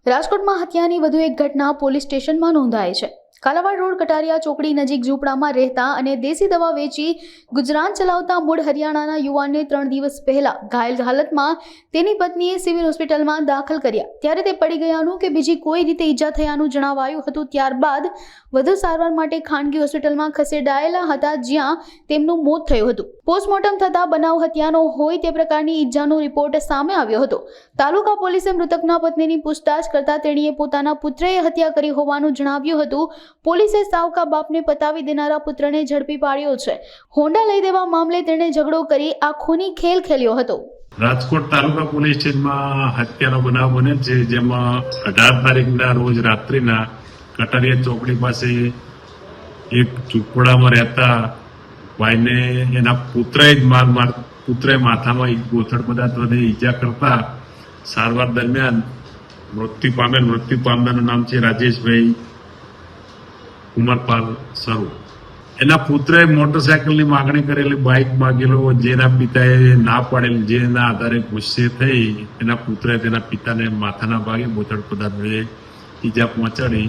રાજકોટમાં હત્યાની વધુ એક ઘટના પોલીસ સ્ટેશનમાં નોંધાઈ છે। કાલાવાડ રોડ કટારિયા ચોકડી નજીક ઝૂંપડામાં રહેતા અને દેશી દવા વેચી ગુજરાન ચલાવતા મૂળ હરિયાણાના યુવાનને 3 દિવસ પહેલા ઘાયલ હાલતમાં તેની પત્નીએ સિવિલ હોસ્પિટલમાં દાખલ કર્યા ત્યારે તે પડી ગયાનું કે બીજી કોઈ રીતે ઈજા થયાનું જણાવાયું હતું। ત્યારબાદ વધુ સારવાર માટે ખાનગી હોસ્પિટલમાં ખસેડાયેલા હતા જ્યાં તેમનું મોત થયું હતું। પોસ્ટમોર્ટમ થતા બનાવ હત્યાનો હોય તે પ્રકારની ઈજાનો રિપોર્ટ સામે આવ્યો હતો। તાલુકા પોલીસે મૃતકના પત્નીની પૂછતાછ કરતા તેણીએ પોતાના પુત્રએ હત્યા કરી હોવાનું જણાવ્યું હતું। પોલીસે સાવકા બાપને પતાવી દેનારા પુત્રને ઝડપી પાડ્યો છે। હોન્ડા લઈ દેવા મામલે તેણે ઝઘડો કરી આ ખૂની ખેલ ખેલ્યો હતો। રાજકોટ તાલુકા પોલીસ સ્ટેશનમાં હત્યાનો બનાવ બને છે, જેમાં 18 તારીખના રોજ રાત્રિના કટારિયા ચોકડી પાસે એક ઝૂંપડામાં રહેતા ભાઈને એના પુત્રએ માથામાં ગોથડ પદાર્થ વડે ઈજા કરતા સારવાર દરમિયાન મૃત્યુ પામેલું નામ છે રાજેશભાઈ ઉમરપાલ સરૂ। એના પુત્રએ મોટરસાયકલની માગણી કરેલી બાઇક માગેલો, જેના પિતાએ ના પાડેલી, જેના આધારે ગુસ્સે થઈ એના પુત્રએ તેના પિતાને માથાના ભાગે ગોથડ પદાર્થ વડે ઈજા પહોંચાડી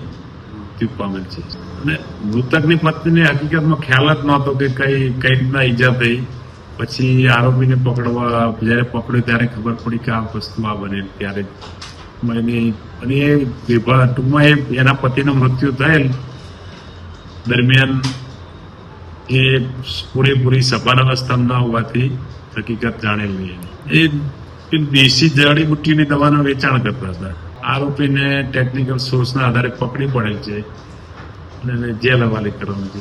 મૃત્યુ પામેલ છે। અને મૃતકની પત્નીને હકીકતમાં ખ્યાલ જ નહોતો કે કઈ રીતના ઈજા થઈ। પછી આરોપીને પકડવા જયારે પકડ્યો ત્યારે ખબર પડી કે આ વસ્તુ આ બને ત્યારે ટૂંકમાં એના પતિનું મૃત્યુ થયેલ દરમિયાન એ પૂરેપૂરી સભાન અવસ્થામાં હોવાથી હકીકત જાણેલ નહીં। એ દેશી જડીબુટ્ટીની દવાનું વેચાણ કરતા હતા। આરોપીને ટેકનિકલ સોર્સના આધારે પકડી પડેલ છે અને જેલ હવાલે કરવાનું છે।